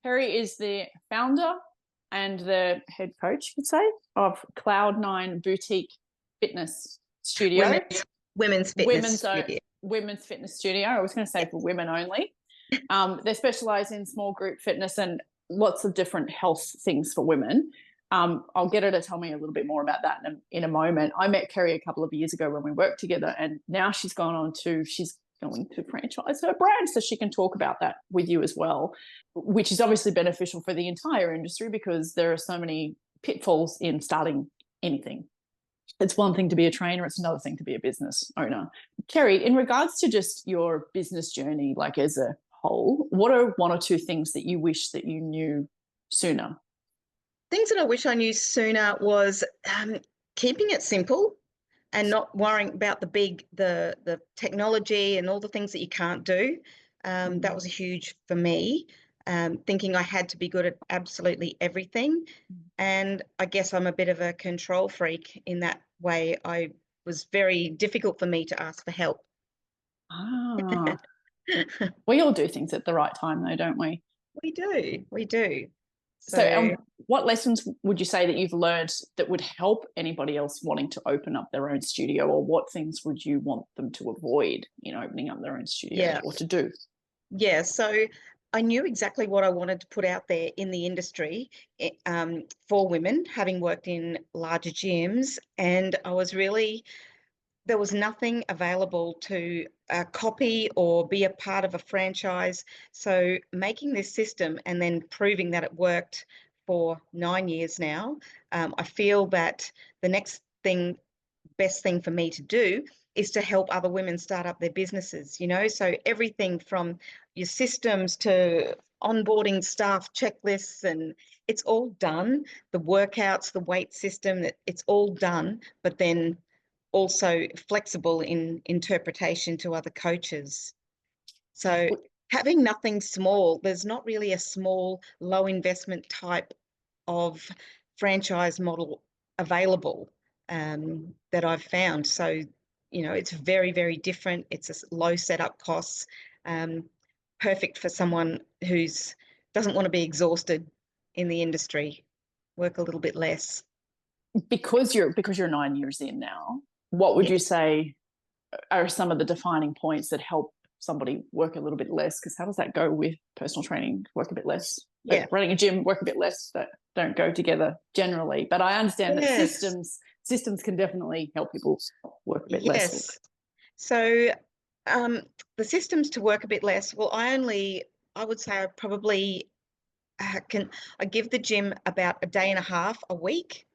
Kerry is the founder and the head coach, you could say, of Cloud9 Boutique Fitness Studio. Women's fitness studio. Women's fitness studio. I was going to say for women only. They specialize in small group fitness and lots of different health things for women. I'll get her to tell me a little bit more about that in a moment. I met Kerry a couple of years ago when we worked together, and now she's going to franchise her brand, so she can talk about that with you as well, which is obviously beneficial for the entire industry because there are so many pitfalls in starting anything. It's one thing to be a trainer, it's another thing to be a business owner. Kerry, in regards to just your business journey, like as a whole, what are one or two things that you wish that you knew sooner? Things that I wish I knew sooner was keeping it simple and not worrying about the technology and all the things that you can't do. That was huge for me, thinking I had to be good at absolutely everything. And I guess I'm a bit of a control freak in that way. I was very difficult for me to ask for help. Ah, we all do things at the right time though, don't we? We do. So what lessons would you say that you've learned that would help anybody else wanting to open up their own studio, or what things would you want them to avoid in opening up their own studio or to do? Yeah, so I knew exactly what I wanted to put out there in the industry for women, having worked in larger gyms, and there was nothing available to copy or be a part of a franchise. So making this system and then proving that it worked for 9 years now, I feel that the next best thing for me to do is to help other women start up their businesses, so everything from your systems to onboarding staff checklists, and it's all done. The workouts, the weight system, it's all done, but then also flexible in interpretation to other coaches. So having nothing small, there's not really a small, low investment type of franchise model available that I've found. So, it's very, very different. It's a low setup costs, perfect for someone doesn't want to be exhausted in the industry, work a little bit less. Because you're 9 years in now, what would you say are some of the defining points that help somebody work a little bit less? Because how does that go with personal training, work a bit less? Yeah. Running a gym, work a bit less, that don't go together generally. But I understand that systems can definitely help people work a bit less. Yes. So the systems to work a bit less, well, I would say I probably I give the gym about a day and a half a week.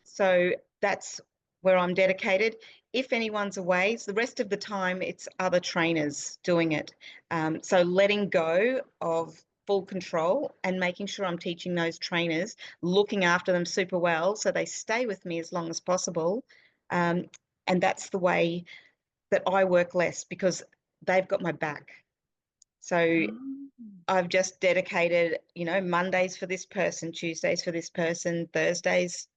So that's where I'm dedicated. If anyone's away, the rest of the time it's other trainers doing it. So letting go of full control and making sure I'm teaching those trainers, looking after them super well so they stay with me as long as possible. And that's the way that I work less because they've got my back. So I've just dedicated, Mondays for this person, Tuesdays for this person, Thursdays,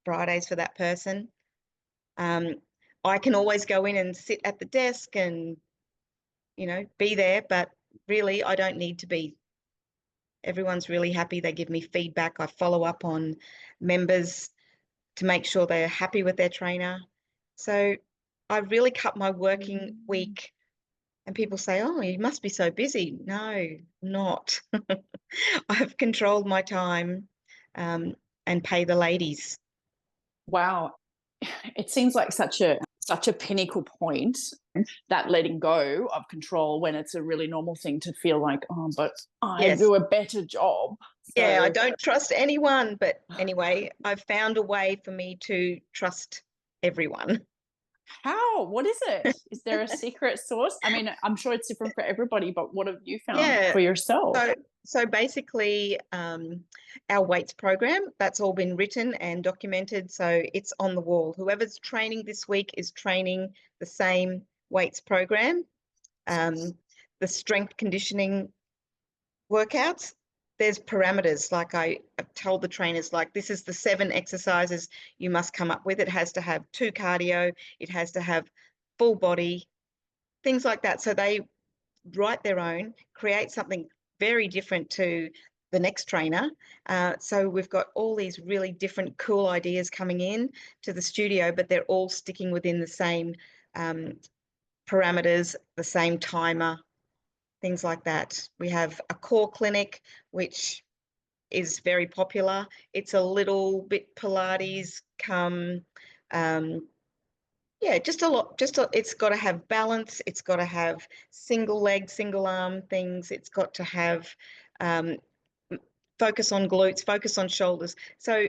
Fridays for that person. I can always go in and sit at the desk and, be there, but really I don't need to be. Everyone's really happy. They give me feedback. I follow up on members to make sure they're happy with their trainer. So I really cut my working week. And people say, oh, you must be so busy. No, not. I've controlled my time and pay the ladies. Wow. It seems like such a pinnacle point, that letting go of control, when it's a really normal thing to feel like, oh, but I do a better job. So, yeah, I don't trust anyone. But anyway, I've found a way for me to trust everyone. How? What is it? Is there a secret sauce? I mean, I'm sure it's different for everybody, but what have you found for yourself? So basically, our weights program, that's all been written and documented. So it's on the wall. Whoever's training this week is training the same weights program. The strength conditioning workouts, there's parameters. Like I've told the trainers, like, this is the 7 exercises you must come up with. It has to have 2 cardio. It has to have full body, things like that. So they write their own, create something very different to the next trainer. So we've got all these really different cool ideas coming in to the studio, but they're all sticking within the same parameters, the same timer, things like that. We have a core clinic, which is very popular. It's a little bit Pilates come, yeah, just a lot, it's got to have balance. It's got to have single leg, single arm things. It's got to have focus on glutes, focus on shoulders. So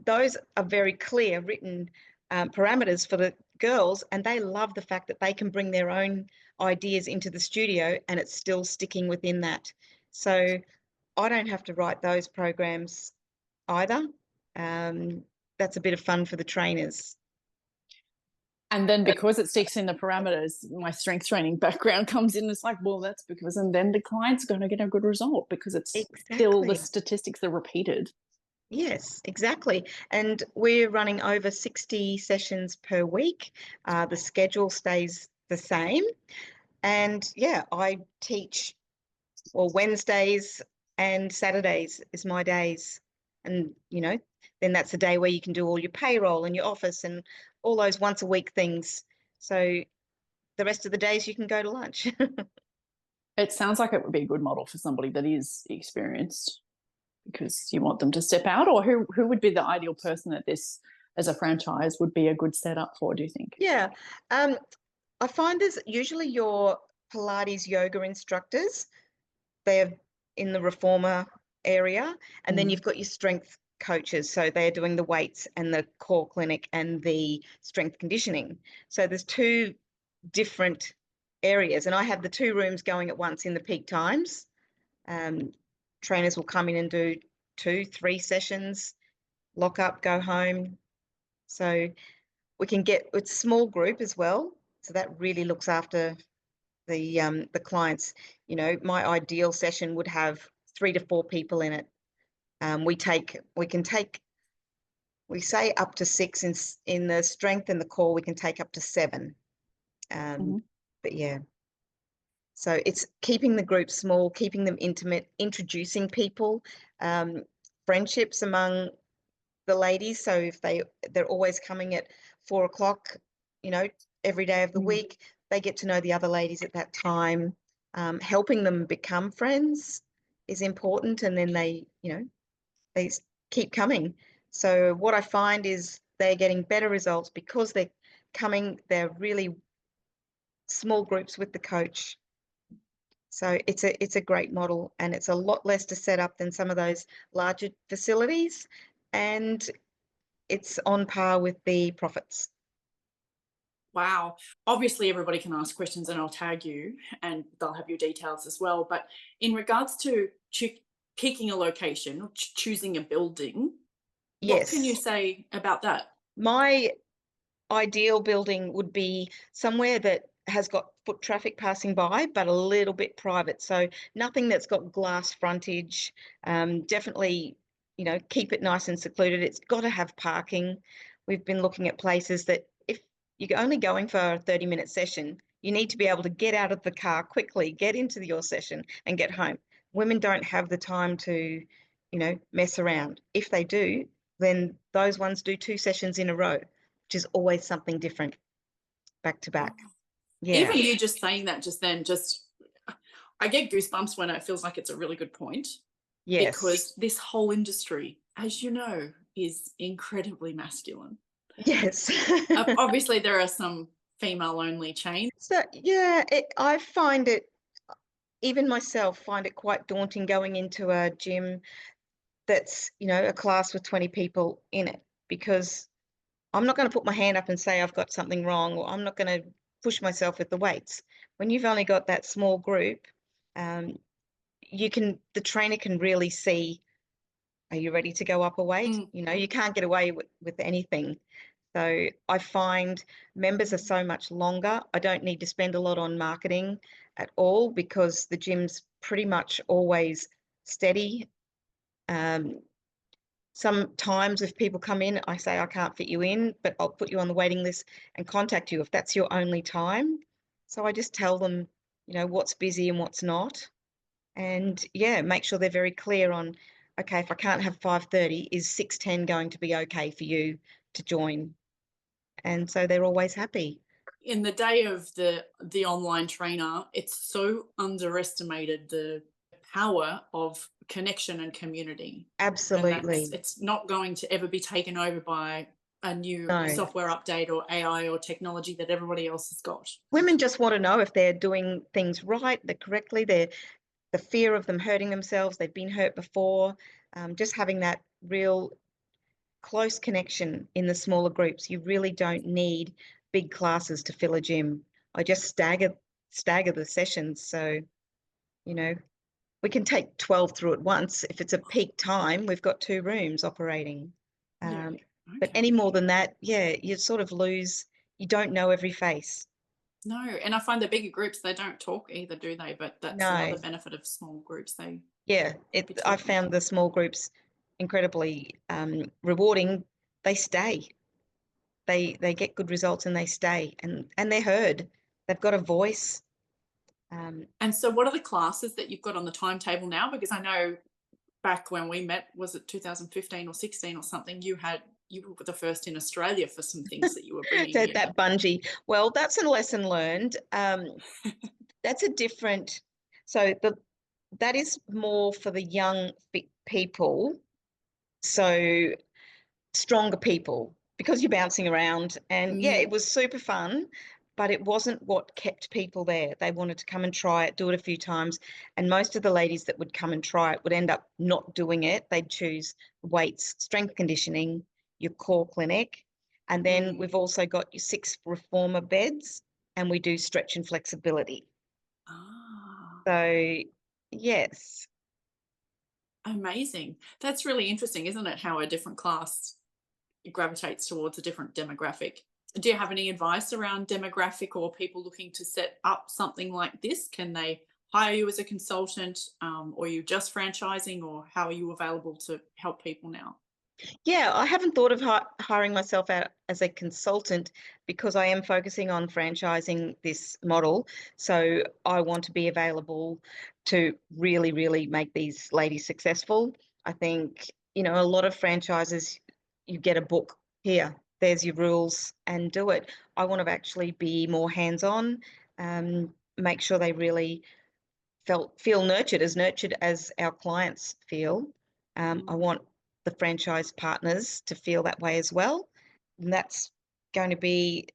those are very clear written parameters for the girls, and they love the fact that they can bring their own ideas into the studio and it's still sticking within that. So I don't have to write those programs either. That's a bit of fun for the trainers. And then because it sticks in the parameters, my strength training background comes in. It's like, well, that's because, and then the client's going to get a good result because it's still the statistics are repeated. Yes, exactly. And we're running over 60 sessions per week. The schedule stays the same. And yeah, I teach, well, Wednesdays and Saturdays is my days. And, you know, then that's a day where you can do all your payroll and your office and all those once a week things. So the rest of the days you can go to lunch. It sounds like it would be a good model for somebody that is experienced, because you want them to step out, or who would be the ideal person that this as a franchise would be a good setup for, do you think? Yeah. I find there's usually your Pilates yoga instructors. They're in the reformer area, and then you've got your strength coaches. So they're doing the weights and the core clinic and the strength conditioning. So there's two different areas, and I have the two rooms going at once in the peak times. Trainers will come in and do 2-3 sessions, lock up, go home. So we can get, it's small group as well. So that really looks after the clients. You know, my ideal session would have 3 to 4 people in it. We say up to 6 in the strength and the core. We can take up to 7. But yeah, so it's keeping the group small, keeping them intimate, introducing people, friendships among the ladies. So if they're always coming at 4 o'clock, you know, every day of the week, they get to know the other ladies at that time. Helping them become friends is important, and then they keep coming. So what I find is they're getting better results because they're really small groups with the coach. So it's a great model, and it's a lot less to set up than some of those larger facilities, and it's on par with the profits. Wow. Obviously, everybody can ask questions and I'll tag you and they'll have your details as well. But in regards to picking a location or choosing a building, what can you say about that? My ideal building would be somewhere that has got foot traffic passing by, but a little bit private. So nothing that's got glass frontage. Definitely, you know, keep it nice and secluded. It's got to have parking. We've been looking at places that if you're only going for a 30-minute session, you need to be able to get out of the car quickly, get into your session and get home. Women don't have the time to, you know, mess around. If they do, then those ones do 2 sessions in a row, which is always something different, back to back. Yeah. Even you just saying that just then, I get goosebumps when it feels like it's a really good point. Yes. Because this whole industry, as you know, is incredibly masculine. Yes. Obviously, there are some female-only chains. So yeah, I find it, even myself, find it quite daunting going into a gym that's, you know, a class with 20 people in it, because I'm not going to put my hand up and say I've got something wrong, or I'm not going to push myself with the weights. When you've only got that small group, the trainer can really see, are you ready to go up a weight? You know, you can't get away with anything. So I find members are so much longer. I don't need to spend a lot on marketing at all, because the gym's pretty much always steady. Sometimes if people come in, I say, I can't fit you in, but I'll put you on the waiting list and contact you if that's your only time. So I just tell them, you know, what's busy and what's not. And yeah, make sure they're very clear on, okay, if I can't have 5:30, is 6:10 going to be okay for you to join? And so they're always happy. In the day of the online trainer, it's so underestimated, the power of connection and community. And that's, Absolutely. it's not going to ever be taken over by a new No. software update or AI or technology that everybody else has got. Women just want to know if they're doing things right, they're correctly, they're the fear of them hurting themselves, they've been hurt before, just having that real close connection in the smaller groups. You really don't need big classes to fill a gym. I just stagger the sessions. So, you know, we can take 12 through at once. If it's a peak time, we've got 2 rooms operating. Yeah. But any Okay. more than that, yeah, you sort of lose, you don't know every face. No, and I find the bigger groups, they don't talk either, do they? But that's No, another benefit of small groups. They yeah, won't be I talking. found the small groups incredibly rewarding. They stay. They get good results and they stay, and they're heard. They've got a voice. And so, what are the classes that you've got on the timetable now? Because I know back when we met, was it 2015 or 16 or something? You were the first in Australia for some things that you were bringing That in. that bungee. Well, that's a lesson learned. That's a different. So that is more for the young fit people. So stronger people because you're bouncing around. And yeah, it Mm. was super fun, but it wasn't what kept people there. They wanted to come and try it, do it a few times. And most of the ladies that would come and try it would end up not doing it. They'd choose weights, strength conditioning, your core clinic. And then Mm. we've also got your 6 reformer beds, and we do stretch and flexibility. Ah, So, yes. amazing. That's really interesting, isn't it? How a different class gravitates towards a different demographic. Do you have any advice around demographic or people looking to set up something like this? Can they hire you as a consultant, or are you just franchising, or how are you available to help people now? Yeah, I haven't thought of hiring myself out as a consultant because I am focusing on franchising this model. So I want to be available to really, really make these ladies successful. I think, a lot of franchises, you get a book here, there's your rules, and do it. I want to actually be more hands-on, make sure they really feel nurtured as our clients feel. I Mm. want the franchise partners to feel that way as well. And that's going to be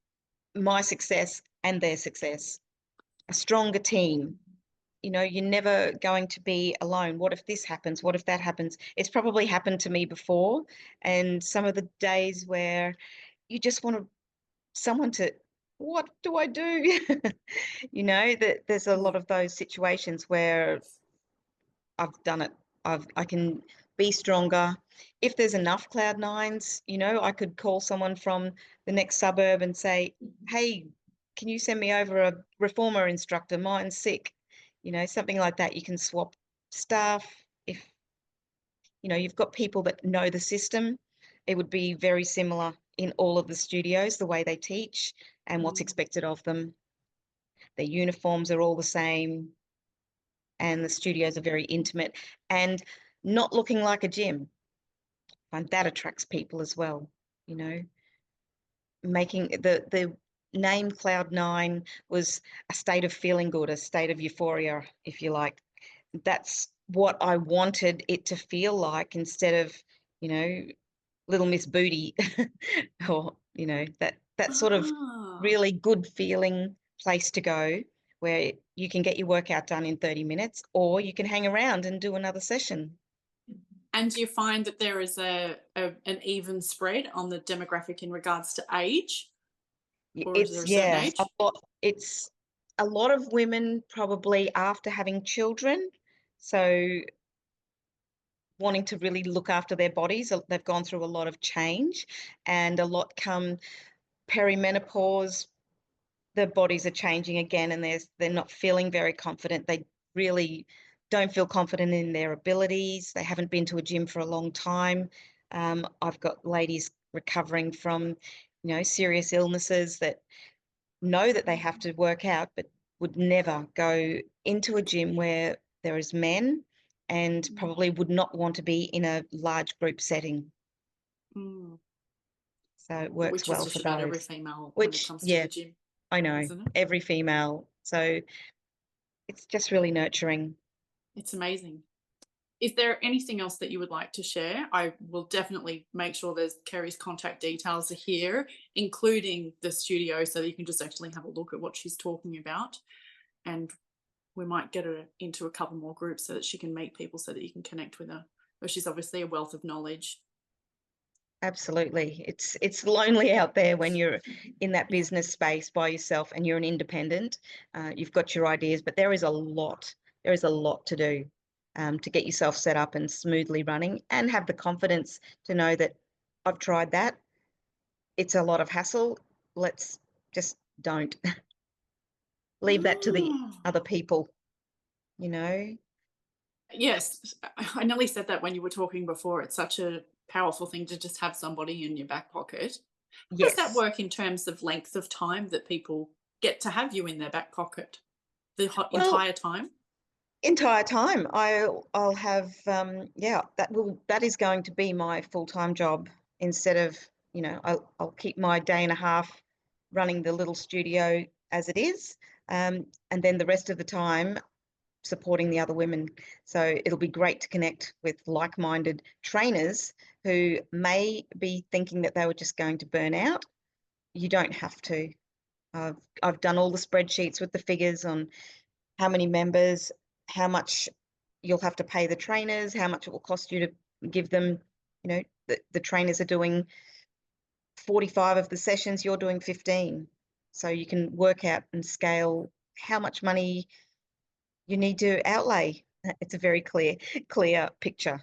my success and their success. A stronger team. You're never going to be alone. What if this happens? What if that happens? It's probably happened to me before. And some of the days where you just want someone to, what do I do? That there's a lot Mm. of those situations where I've done it. I can be stronger. If there's enough cloud nines, I could call someone from the next suburb and say, "Hey, can you send me over a reformer instructor? Mine's sick." Something like that. You can swap staff. If you've got people that know the system, it would be very similar in all of the studios, the way they teach and what's Mm. expected of them. Their uniforms are all the same, and the studios are very intimate and not looking like a gym. And that attracts people as well, you know, making the name Cloud9 was a state of feeling good, a state of euphoria, if you like. That's what I wanted it to feel like instead of, you know, Little Miss Booty or, that sort of Ah. really good feeling place to go where you can get your workout done in 30 minutes or you can hang around and do another session. And do you find that there is an even spread on the demographic in regards to age, or is there It's a certain yeah, age? it's a lot of women probably after having children, so wanting to really look after their bodies. They've gone through a lot of change, and a lot come perimenopause. Their bodies are changing again, and they're not feeling very confident. They really don't feel confident in their abilities. They haven't been to a gym for a long time. I've got ladies recovering from, serious illnesses that know that they have to work out, but would never go into a gym where there is men, and probably would not want to be in a large group setting. So it works Which well is just for about those. every female when it comes to Yeah, the gym. I know, Isn't it? every female. So it's just really nurturing. It's amazing. Is there anything else that you would like to share? I will definitely make sure there's Kerry's contact details are here, including the studio, so that you can just actually have a look at what she's talking about. And we might get her into a couple more groups so that she can meet people, so that you can connect with her. But she's obviously a wealth of knowledge. Absolutely. It's lonely out there when you're in that business space by yourself and you're an independent. You've got your ideas, but there is a lot. There is a lot to do to get yourself set up and smoothly running, and have the confidence to know that I've tried that. It's a lot of hassle. Let's just don't leave that to the other people, you know? Yes, I nearly said that when you were talking before. It's such a powerful thing to just have somebody in your back pocket. How does that Yes. work in terms of length of time that people get to have you in their back pocket? The Well, entire time? entire time I'll have that is going to be my full-time job, instead of, I'll keep my day and a half running the little studio as it is, and then the rest of the time supporting the other women. So it'll be great to connect with like-minded trainers who may be thinking that they were just going to burn out. You don't have to. I've done all the spreadsheets with the figures on how many members, how much you'll have to pay the trainers, how much it will cost you to give them, the trainers are doing 45 of the sessions, you're doing 15. So you can work out and scale how much money you need to outlay. It's a very clear picture,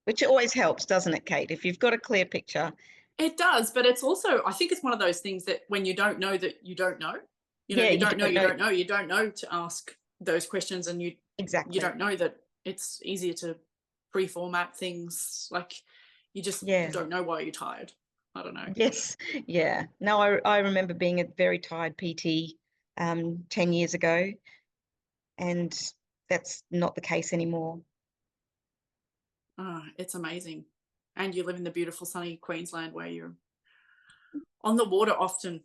which always helps, doesn't it, Kate? If you've got a clear picture. It does, but it's also, I think it's one of those things that when you don't know that you don't know, Yeah, you you don't know, don't you know. don't know, you don't know to ask those questions, and you Exactly. don't know that it's easier to pre-format things. Like, you just Yeah. don't know why you're tired. I don't know. Yes. Yeah. No, I remember being a very tired PT 10 years ago, and that's not the case anymore. It's amazing. And you live in the beautiful sunny Queensland, where you're on the water often.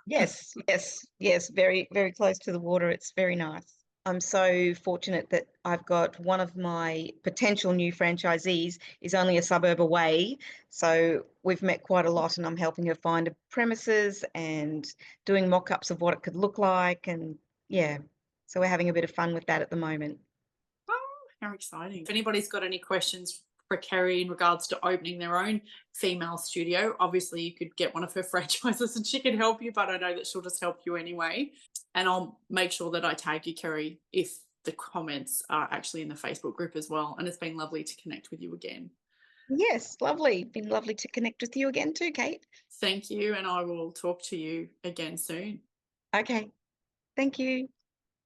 Yes, yes, yes, very, very close to the water. It's very nice. I'm so fortunate that I've got one of my potential new franchisees is only a suburb away. So we've met quite a lot, and I'm helping her find a premises and doing mock-ups of what it could look like. And yeah, so we're having a bit of fun with that at the moment. How exciting. If anybody's got any questions for Kerry in regards to opening their own female studio, obviously you could get one of her franchises and she can help you, but I know that she'll just help you anyway. And I'll make sure that I tag you, Kerry, if the comments are actually in the Facebook group as well. And it's been lovely to connect with you again. Yes, lovely. Been lovely to connect with you again too, Kate. Thank you, and I will talk to you again soon. Okay, thank you.